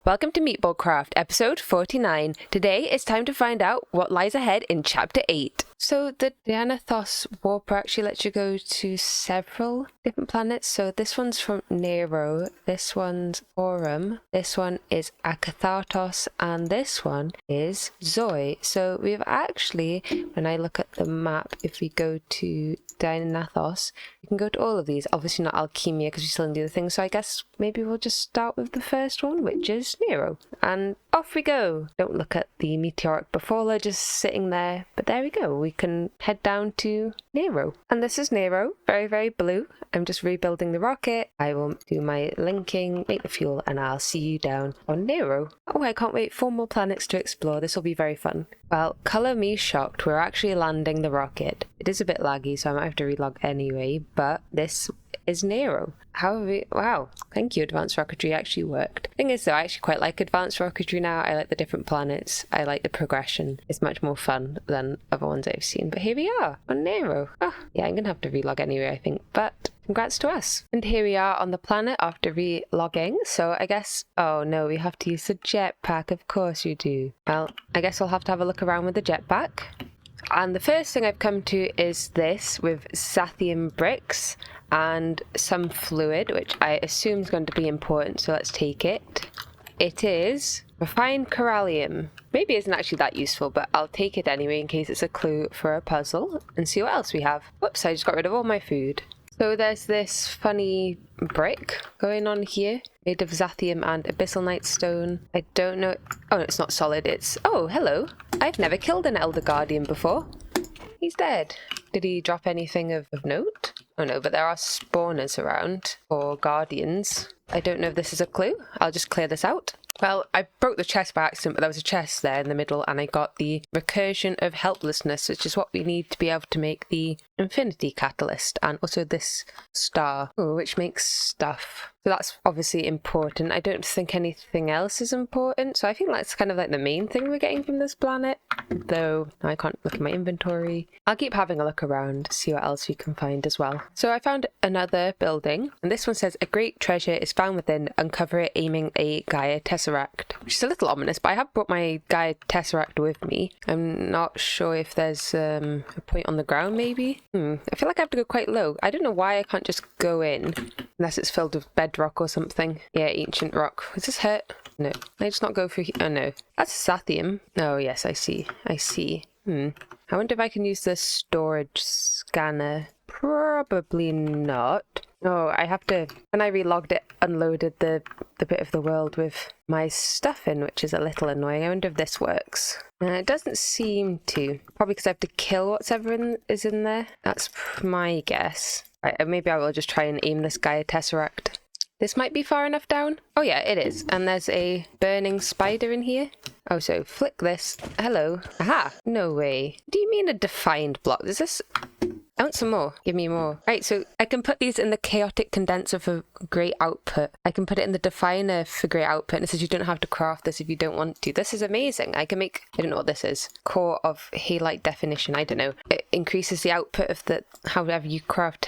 Welcome to MeatballCraft, episode 49. Today it's time to find out what lies ahead in chapter 8. So the Dianathos warper actually lets you go to several different planets. So this one's from Nero, this one's Porum, this one is Aathar, and this one is Zoe. So we've actually, when I look at the map, if we go to Dianathos, you can go to all of these. Obviously not Alchemia because we still need the other things. So I guess maybe we'll just start with the first one, which is Nero. And off we go. Don't look at the meteoric before, just sitting there. But there we go. We can head down to Nero. And this is Nero. Very, very blue. I'm just rebuilding the rocket. I will do my linking, make the fuel, and I'll see you down on Nero. Oh, I can't wait. 4 more planets to explore. This will be very fun. Well, colour me shocked. We're actually landing the rocket. It is a bit laggy, so I might have to relog anyway, but this is Nero. Wow, thank you, advanced rocketry actually worked. Thing is though, I actually quite like advanced rocketry now. I like the different planets. I like the progression. It's much more fun than other ones I've seen. But here we are on Nero. Oh, yeah, I'm gonna have to relog anyway, I think, but congrats to us. And here we are on the planet after relogging. So I guess, oh no, we have to use the jetpack. Of course you do. Well, I guess I'll have to have a look around with the jetpack. And the first thing I've come to is this with Zathium bricks and some fluid, which I assume is going to be important, so let's take it. It is refined corallium. Maybe it isn't actually that useful, but I'll take it anyway in case it's a clue for a puzzle and see what else we have. Whoops, I just got rid of all my food. So there's this funny brick going on here, made of Zathium and Abyssal stone. I don't know. Oh, no, it's not solid. It's... Oh, hello. I've never killed an Elder Guardian before. He's dead. Did he drop anything of note? Oh no, but there are spawners around for guardians. I don't know if this is a clue. I'll just clear this out. Well, I broke the chest by accident, but there was a chest there in the middle, and I got the recursion of helplessness, which is what we need to be able to make the infinity catalyst, and also this star, which makes stuff. So that's obviously important. I don't think anything else is important, so I think that's kind of like the main thing we're getting from this planet, though I can't look at my inventory. I'll keep having a look around, see what else we can find as well. So I found another building, and this one says, a great treasure is found within, uncover it aiming a Gaia Tesseract, which is a little ominous, but I have brought my Gaia Tesseract with me. I'm not sure if there's a point on the ground maybe. I feel like I have to go quite low. I don't know why I can't just go in unless it's filled with bedrock or something. Yeah, ancient rock. Does this hurt? No. Can I just not go through here? Oh no. That's Zathium. Oh yes, I see. I see. I wonder if I can use the storage scanner. Probably not. Oh, I have to... When I relogged it, unloaded the bit of the world with my stuff in, which is a little annoying. I wonder if this works. It doesn't seem to. Probably because I have to kill whatever is in there. That's my guess. Right, maybe I will just try and aim this Gaia Tesseract. This might be far enough down. Oh yeah, it is. And there's a burning spider in here. Oh, so flick this. Hello. Aha! No way. Do you mean a defined block? Is this... I want some more. Give me more. Right, so I can put these in the chaotic condenser for great output. I can put it in the definer for great output. And it says you don't have to craft this if you don't want to. This is amazing. I can make... I don't know what this is. Core of halite definition. I don't know. It increases the output of the... However you craft...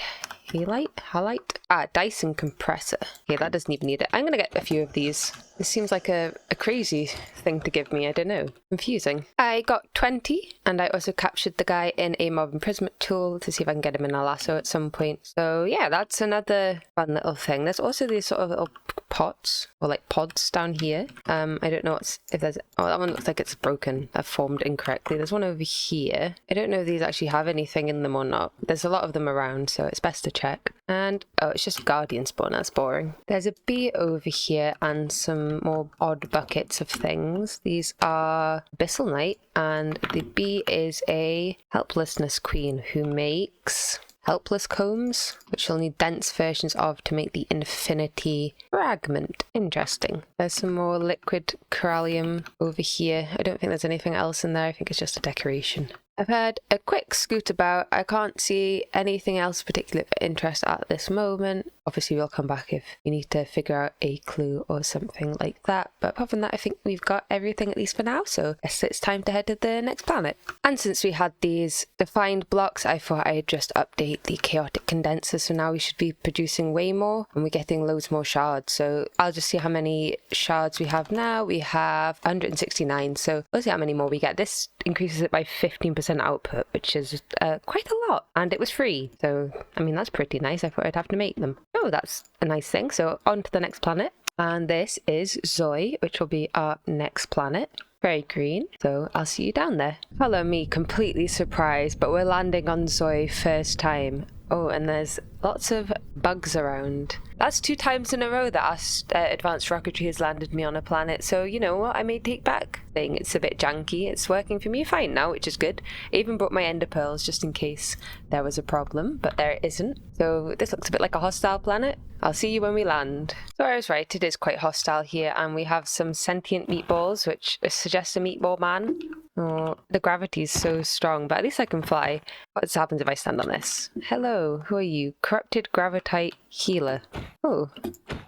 Halite? Ah, Dyson compressor. Yeah, that doesn't even need it. I'm going to get a few of these. This seems like a crazy thing to give me. I don't know. Confusing. I got 20, and I also captured the guy in a mob imprisonment tool to see if I can get him in a lasso at some point. So yeah, that's another fun little thing. There's also these sort of little pots, or like pods down here. I don't know if there's... Oh, that one looks like it's broken. I've formed incorrectly. There's one over here. I don't know if these actually have anything in them or not. There's a lot of them around, so it's best to check. And, oh, it's just guardian spawn. That's boring. There's a bee over here and some more odd buckets of things. These are Abyssal Knight, and the bee is a helplessness queen who makes... helpless combs, which you'll need dense versions of to make the infinity fragment. Interesting. There's some more liquid corallium over here. I don't think there's anything else in there. I think it's just a decoration. I've had a quick scoot about. I can't see anything else particularly of interest at this moment. Obviously, we'll come back if we need to figure out a clue or something like that. But apart from that, I think we've got everything at least for now. So I guess it's time to head to the next planet. And since we had these defined blocks, I thought I'd just update the chaotic condenser. So now we should be producing way more and we're getting loads more shards. So I'll just see how many shards we have now. We have 169. So we'll see how many more we get. This increases it by 15% output, which is quite a lot, and it was free, so I mean that's pretty nice. I thought I'd have to make them. Oh, that's a nice thing. So on to the next planet, and this is Zoe, which will be our next planet. Very green, so I'll see you down there. Hello, me completely surprised, but we're landing on Zoe first time. Oh, and there's lots of bugs around. That's 2 times in a row that our advanced rocketry has landed me on a planet, so you know what, I may take back thing. It's a bit janky. It's working for me fine now, which is good. I even brought my ender pearls just in case there was a problem, but there isn't. So this looks a bit like a hostile planet. I'll see you when we land. So I was right, it is quite hostile here, and we have some sentient meatballs, which suggests a meatball man. Oh, the gravity is so strong, but at least I can fly. What happens if I stand on this? Hello, who are you? Corrupted gravitite healer. Oh,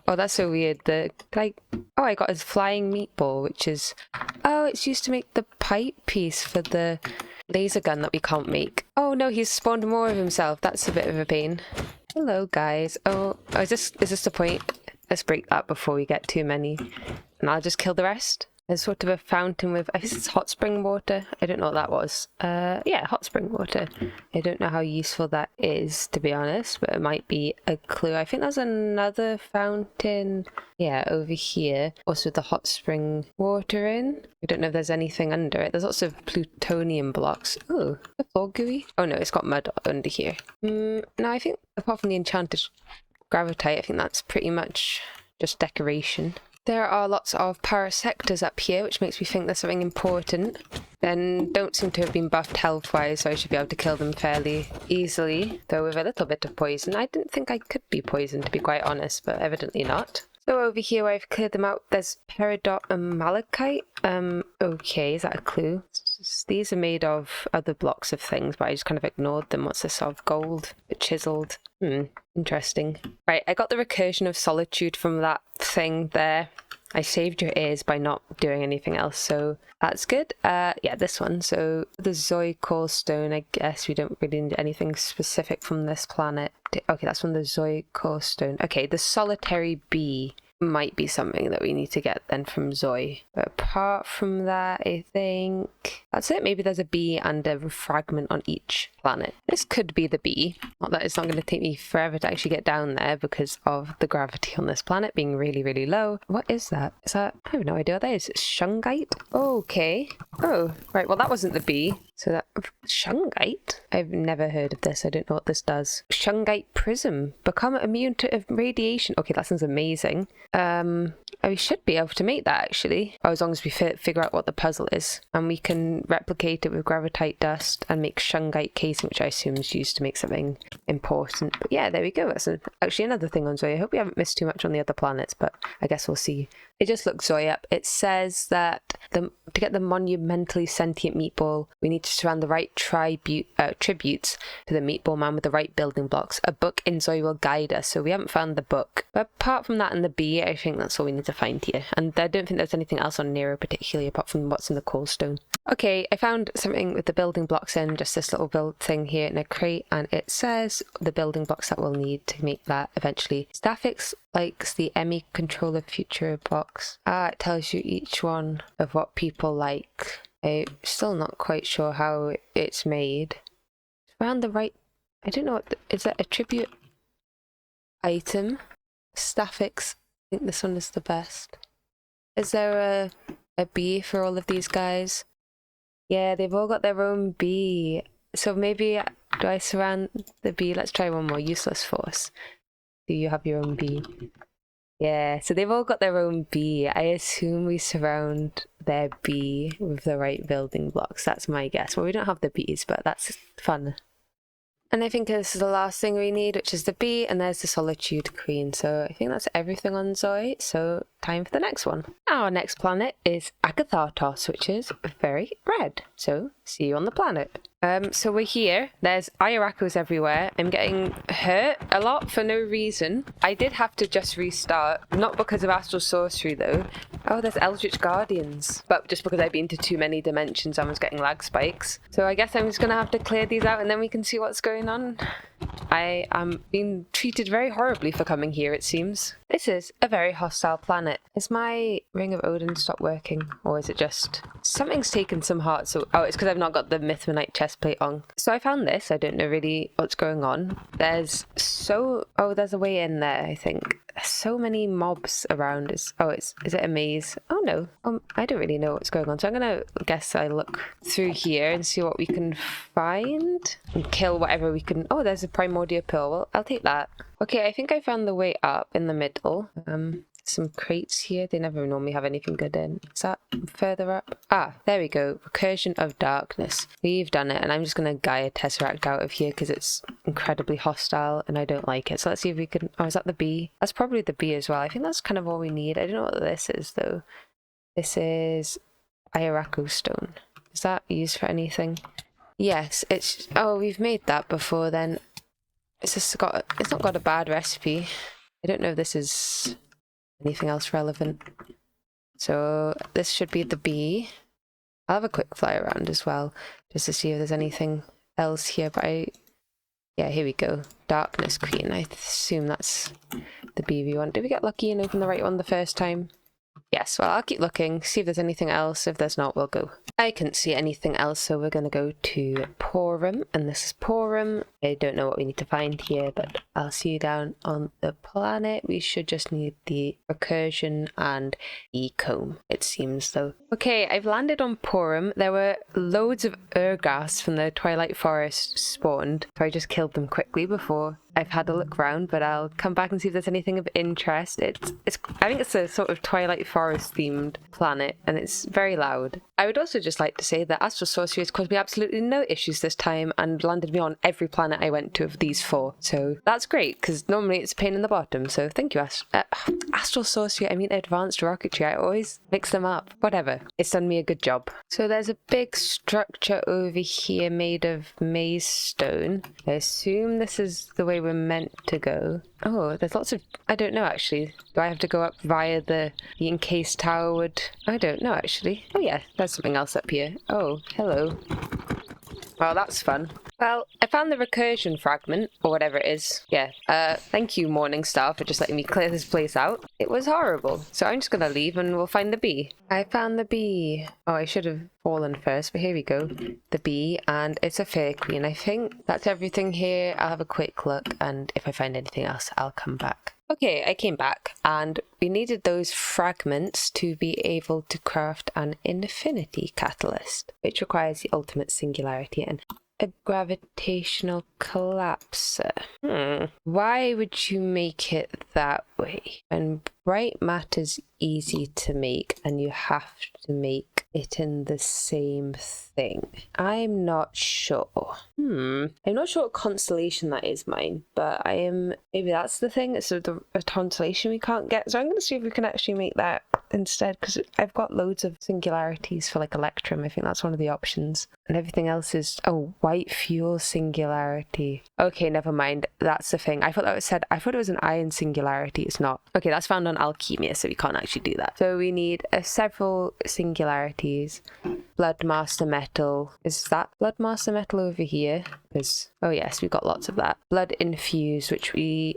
that's so weird. I got his flying meatball, which is... Oh, it's used to make the pipe piece for the laser gun that we can't make. Oh no, he's spawned more of himself. That's a bit of a pain. Hello, guys. Oh, is this the point? Let's break that before we get too many. And I'll just kill the rest. There's sort of a fountain with, I guess it's hot spring water. I don't know what that was. Yeah, hot spring water. I don't know how useful that is, to be honest, but it might be a clue. I think there's another fountain, yeah, over here. Also the hot spring water in. I don't know if there's anything under it. There's lots of plutonium blocks. Oh, the floor gooey. Oh no, it's got mud under here. No, I think apart from the enchanted gravitite, I think that's pretty much just decoration. There are lots of parasectors up here, which makes me think there's something important. Then don't seem to have been buffed health-wise, so I should be able to kill them fairly easily, though with a little bit of poison. I didn't think I could be poisoned, to be quite honest, but evidently not. So over here where I've cleared them out, there's peridot and malachite. Okay, is that a clue? These are made of other blocks of things, but I just kind of ignored them. What's this of? Gold, but chiseled. Interesting. Right, I got the recursion of solitude from that thing there. I saved your ears by not doing anything else, so that's good. Yeah, this one. So the Zoe core stone, I guess we don't really need anything specific from this planet. Okay, that's from the Zoe core stone. Okay, the solitary bee might be something that we need to get then from Zoe. But apart from that, I think that's it. Maybe there's a bee and a fragment on each planet. This could be the bee. Not that it's not going to take me forever to actually get down there because of the gravity on this planet being really, really low. What is that? Is that... I have no idea what that is. It's shungite? Okay. Oh, right. Well, that wasn't the bee. So that... Shungite? I've never heard of this. I don't know what this does. Shungite prism. Become immune to radiation. Okay, that sounds amazing. We should be able to make that actually, as long as we figure out what the puzzle is, and we can replicate it with gravitite dust and make shungite casing, which I assume is used to make something important. But yeah, there we go. That's actually another thing on Zoe. I hope we haven't missed too much on the other planets, but I guess we'll see. It just looks Zoe up. It says that to get the monumentally sentient meatball, we need to surround the right tributes to the meatball man with the right building blocks. A book in Zoe will guide us, so we haven't found the book. But apart from that and the bee, I think that's all we need to find here. And I don't think there's anything else on Nero particularly apart from what's in the core stone. Okay, I found something with the building blocks in, just this little build thing here in a crate, and it says the building blocks that we'll need to make that eventually. Staffix likes the Emmy controller future box. It tells you each one of what people like. I'm still not quite sure how it's made. Around the right... I don't know what... is that a tribute item? Staffix. I think this one is the best. Is there a bee for all of these guys? Yeah, they've all got their own bee. So maybe... do I surround the bee? Let's try one more. Useless force. Do you have your own bee? Yeah, so they've all got their own bee. I assume we surround their bee with the right building blocks. That's my guess. Well, we don't have the bees, but that's fun. And I think this is the last thing we need, which is the bee, and there's the Solitude Queen. So I think that's everything on Zoe, so time for the next one. Our next planet is Aathar, which is very red. So see you on the planet. So we're here. There's Ayarakos everywhere. I'm getting hurt a lot for no reason. I did have to just restart, not because of Astral Sorcery though. Oh, there's Eldritch Guardians. But just because I've been to too many dimensions, I was getting lag spikes. So I guess I'm just gonna have to clear these out and then we can see what's going on. I am being treated very horribly for coming here, it seems. This is a very hostile planet. Is my Ring of Odin stopped working? Or is it just... Something's taken some heart, so... Oh, it's because I've not got the Mythmanite chestplate on. So I found this. I don't know really what's going on. There's so... Oh, there's a way in there, I think. So many mobs around. Is it a maze? Oh no, I don't really know what's going on, so I'm gonna guess I look through here and see what we can find and kill whatever we can. Oh, there's a primordial pill. Well, I'll take that. Okay, I think I found the way up in the middle. Some crates here. They never normally have anything good in. Is that further up? Ah, there we go. Recursion of Darkness. We've done it, and I'm just going to Gaia Tesseract out of here because it's incredibly hostile and I don't like it. So let's see if we can... Oh, is that the bee? That's probably the bee as well. I think that's kind of all we need. I don't know what this is, though. This is Ayarako Stone. Is that used for anything? Yes, it's... Oh, we've made that before then. It's not got a bad recipe. I don't know if this is... anything else relevant. So this should be the bee. I'll have a quick fly around as well, just to see if there's anything else here, but yeah, here we go. Darkness Queen. I assume that's the bee we want. Did we get lucky and open the right one the first time? Yes, well, I'll keep looking, see if there's anything else. If there's not, we'll go. I couldn't see anything else, so we're going to go to Porum, and this is Porum. I don't know what we need to find here, but I'll see you down on the planet. We should just need the recursion and the comb, it seems, though. Okay, I've landed on Porum. There were loads of Urgas from the Twilight Forest spawned, so I just killed them quickly before I've had a look around, but I'll come back and see if there's anything of interest. I think it's a sort of Twilight Forest themed planet, and it's very loud. I would also just like to say that Astral Sorcery has caused me absolutely no issues this time and landed me on every planet I went to of these 4. So that's great, because normally it's a pain in the bottom. So thank you, Astral Sorcery. I mean Advanced Rocketry. I always mix them up. Whatever. It's done me a good job. So there's a big structure over here made of maze stone. I assume this is the way we're meant to go. Oh, there's lots of... I don't know, actually. Do I have to go up via the encased tower would... I don't know, actually. Oh yeah, there's something else up here. Oh, hello. Well, that's fun. Well, I found the recursion fragment, or whatever it is. Yeah. Thank you, Morningstar, for just letting me clear this place out. It was horrible. So I'm just gonna leave and we'll find the bee. I found the bee. Oh, I should have fallen first, but here we go. The bee, and it's a fair queen. I think that's everything here. I'll have a quick look, and if I find anything else, I'll come back. Okay, I came back, and we needed those fragments to be able to craft an infinity catalyst, which requires the ultimate singularity and a gravitational collapser. Why would you make it that way? And bright matter's easy to make, and you have to make it in the same thing. I'm not sure. I'm not sure what constellation that is, mine, but I am... Maybe that's the thing. It's a constellation we can't get. So I'm going to see if we can actually make that instead, because I've got loads of singularities for like Electrum. I think that's one of the options. And everything else is... Oh, white fuel singularity. Okay, never mind. That's the thing. I thought it was an iron singularity. It's not. Okay, that's found on Alchemia, so we can't actually do that. So we need several singularities. Blood Master Metal. Is that Blood Master Metal over here? Because, oh yes, we've got lots of that. Blood Infused, which we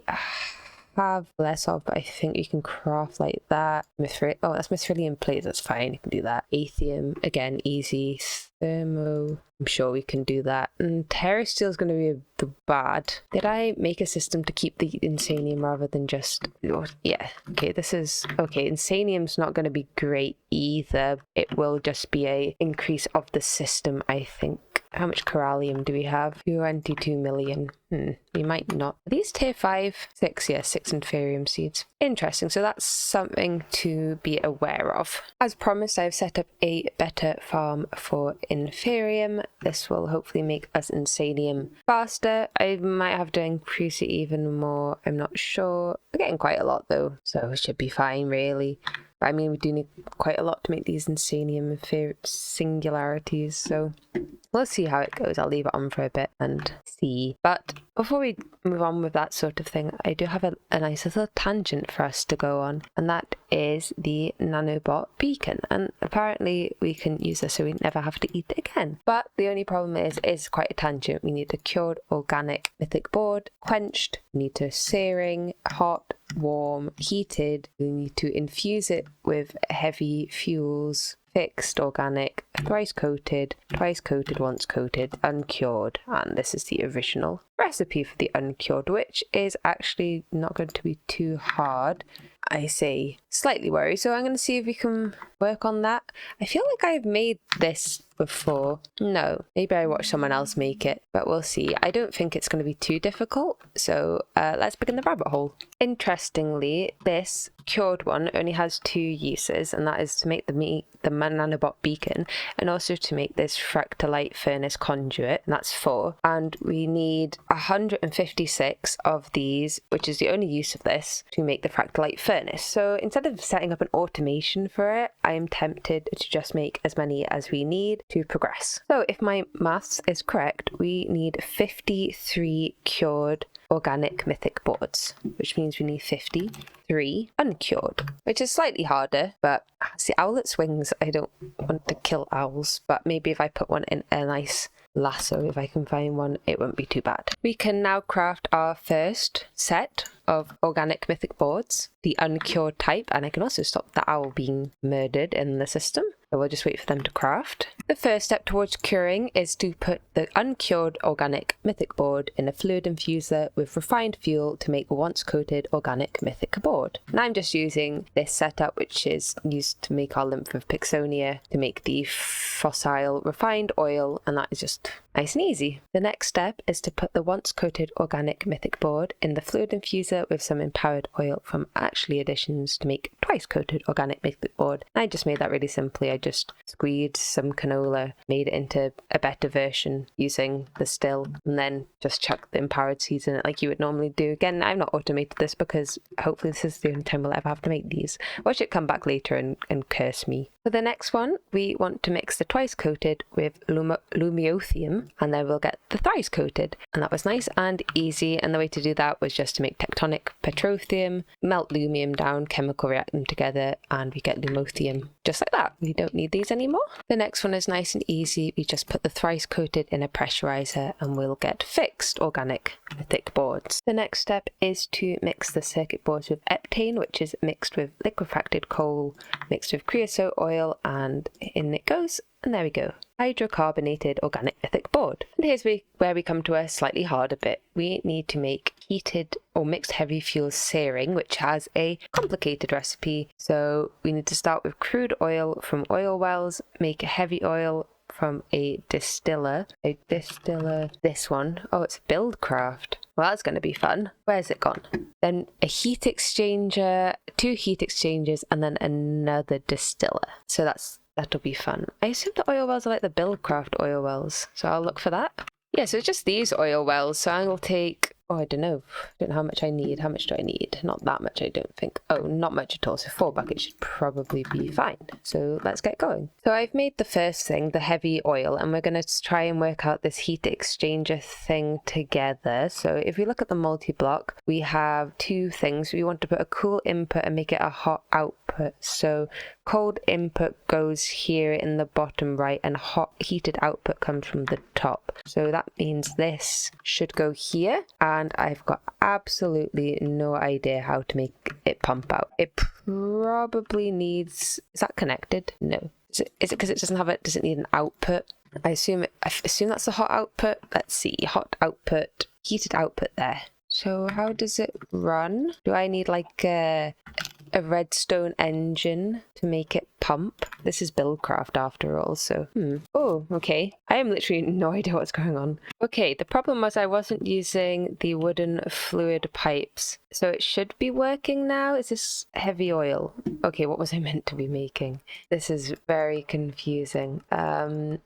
have less of, but I think you can craft like that. Oh, that's Mithrilium Plate. That's fine. You can do that. Aethium, again, easy. Thermo, I'm sure we can do that. And Terrasteel is going to be the bad. Did I make a system to keep the Insanium rather than just... Yeah, okay, this is... Okay, Insanium's not going to be great either. It will just be a increase of the system, I think. How much Corallium do we have? 22 million. We might not. Are these tier 5? 6, yeah, 6 Inferium seeds. Interesting, so that's something to be aware of. As promised, I've set up a better farm for Inferium. This will hopefully make us Insanium faster. I might have to increase it even more. I'm not sure. We're getting quite a lot though, so it should be fine really. But I mean, we do need quite a lot to make these Insanium singularities, so we'll see how it goes. I'll leave it on for a bit and see. But before we move on with that sort of thing, I do have a nice little tangent for us to go on, and that is the nanobot beacon. And apparently we can use this so we never have to eat it again. But the only problem is it's quite a tangent. We need a cured organic mythic board, quenched, we need to searing, hot, warm, heated. We need to infuse it with heavy fuels, fixed organic, thrice coated, twice coated, once coated, uncured. And this is the original recipe for the uncured, which is actually not going to be too hard. I say slightly worried, so I'm going to see if we can work on that. I feel like I've made this before. No, maybe I watched someone else make it, but we'll see. I don't think it's going to be too difficult, so let's begin the rabbit hole. Interestingly, this cured one only has 2 uses, and that is to make the nanobot beacon and also to make this fractalite furnace conduit, and that's 4. And we need 156 of these, which is the only use of this, to make the fractalite furnace. So instead of setting up an automation for it, I am tempted to just make as many as we need to progress. So if my maths is correct, we need 53 cured organic mythic boards, which means we need 53 uncured, which is slightly harder, but see, owlet's wings, I don't want to kill owls, but maybe if I put one in a nice lasso, if I can find one, it won't be too bad. We can now craft our first set of organic mythic boards, the uncured type, and I can also stop the owl being murdered in the system. So we'll just wait for them to craft. The first step towards curing is to put the uncured organic mythic board in a fluid infuser with refined fuel to make a once coated organic mythic board. And I'm just using this setup, which is used to make our lymph of Pixonia to make the fossil refined oil, and that is just nice and easy. The next step is to put the once coated organic mythic board in the fluid infuser with some empowered oil from Ashley Additions to make twice coated organic mythic board. And I just made that really simply. I just squeezed some canola, made it into a better version using the still, and then just chucked the empowered seeds in it like you would normally do. Again, I've not automated this because hopefully this is the only time we'll ever have to make these. Watch it come back later and curse me. For the next one, we want to mix the twice coated with lumiothium, and then we'll get the thrice coated. And that was nice and easy, and the way to do that was just to make tectonic petrothium, melt lumium down, chemical react them together, and we get lumothium just like that. We don't need these anymore. The next one is nice and easy. We just put the thrice coated in a pressurizer and we'll get fixed organic mythic boards. The next step is to mix the circuit boards with eptane, which is mixed with liquefacted coal, mixed with creosote oil, and in it goes. And there we go, hydrocarbonated organic mythic board. And here's where we come to a slightly harder bit. We need to make heated or mixed heavy fuel searing, which has a complicated recipe. So we need to start with crude oil from oil wells, make a heavy oil from a distiller, this one. Oh, it's BuildCraft. Well, that's going to be fun. Where's it gone? Then a heat exchanger, 2 heat exchangers, and then another distiller. So that'll be fun. I assume the oil wells are like the BuildCraft oil wells, so I'll look for that. Yeah, so it's just these oil wells, so I will take, I don't know how much I need. How much do I need? Not that much, I don't think. Oh, not much at all, so 4 buckets should probably be fine. So let's get going. So I've made the first thing, the heavy oil, and we're going to try and work out this heat exchanger thing together. So if we look at the multi-block, we have 2 things. We want to put a cool input and make it a hot output. So cold input goes here in the bottom right, and hot heated output comes from the top. So that means this should go here, and I've got absolutely no idea how to make it pump out. It probably needs, is that connected? No. Is it because it doesn't have it, does it need an output? I assume that's the hot output. Let's see, hot output, heated output there. So how does it run? Do I need like a redstone engine to make it pump? This is BuildCraft after all, so oh, okay. I have literally no idea what's going on. Okay, the problem was I wasn't using the wooden fluid pipes, so it should be working now. Is this heavy oil? Okay, what was I meant to be making? This is very confusing.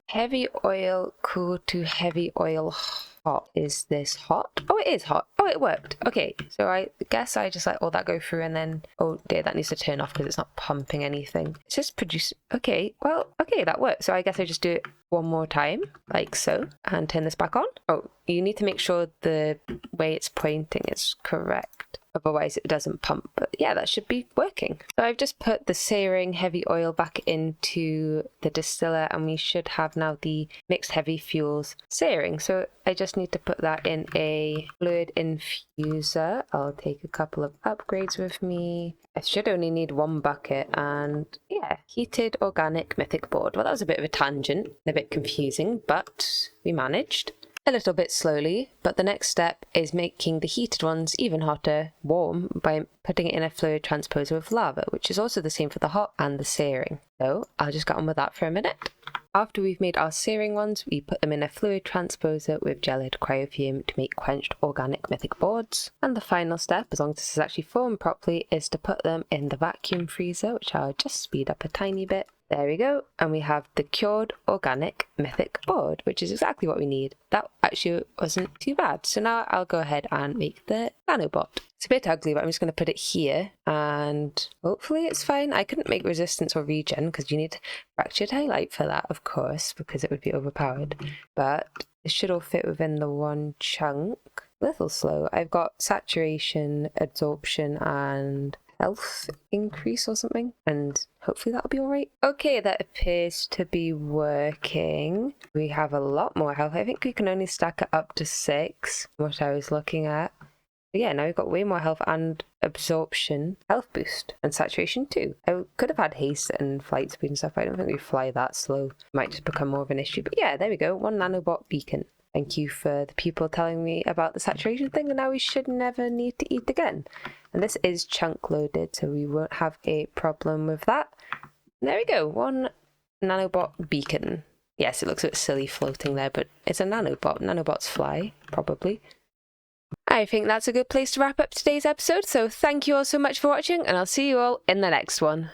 Heavy oil, cool to heavy oil hot. Is this hot? Oh, it is hot. Oh, it worked. Okay, so I guess I just let all that go through and then, oh dear, that needs to turn off because it's not pumping anything. It's just produce. Okay, well, okay, that works. So I guess I just do it one more time, like so, and turn this back on. Oh, you need to make sure the way it's pointing is correct. Otherwise it doesn't pump, but yeah, that should be working. So I've just put the searing heavy oil back into the distiller and we should have now the mixed heavy fuels searing. So I just need to put that in a fluid infuser. I'll take a couple of upgrades with me. I should only need one bucket and yeah, heated organic mythic board. Well, that was a bit of a tangent, a bit confusing, but we managed. A little bit slowly, but the next step is making the heated ones even hotter, warm, by putting it in a fluid transposer with lava, which is also the same for the hot and the searing. So I'll just get on with that for a minute. After we've made our searing ones, we put them in a fluid transposer with gelid cryofume to make quenched organic mythic boards. And the final step, as long as this is actually formed properly, is to put them in the vacuum freezer, which I'll just speed up a tiny bit. There we go, and we have the cured organic mythic board, which is exactly what we need. That actually wasn't too bad. So now I'll go ahead and make the nanobot. It's a bit ugly, but I'm just going to put it here and hopefully it's fine. I couldn't make resistance or regen because you need fractured highlight for that, of course, because it would be overpowered. But it should all fit within the one chunk. A little slow. I've got saturation, absorption, and health increase or something, and hopefully that'll be all right. Okay, that appears to be working. We have a lot more health. I think we can only stack it up to 6, what I was looking at. But yeah, now we've got way more health and absorption, health boost, and saturation too. I could have had haste and flight speed and stuff, but I don't think we fly that slow. Might just become more of an issue. But yeah, there we go, 1 nanobot beacon. Thank you for the people telling me about the saturation thing, and now we should never need to eat again. And this is chunk loaded, so we won't have a problem with that. And there we go, 1 nanobot beacon. Yes, it looks a bit silly floating there, but it's a nanobot. Nanobots fly, probably. I think that's a good place to wrap up today's episode, so thank you all so much for watching, and I'll see you all in the next one.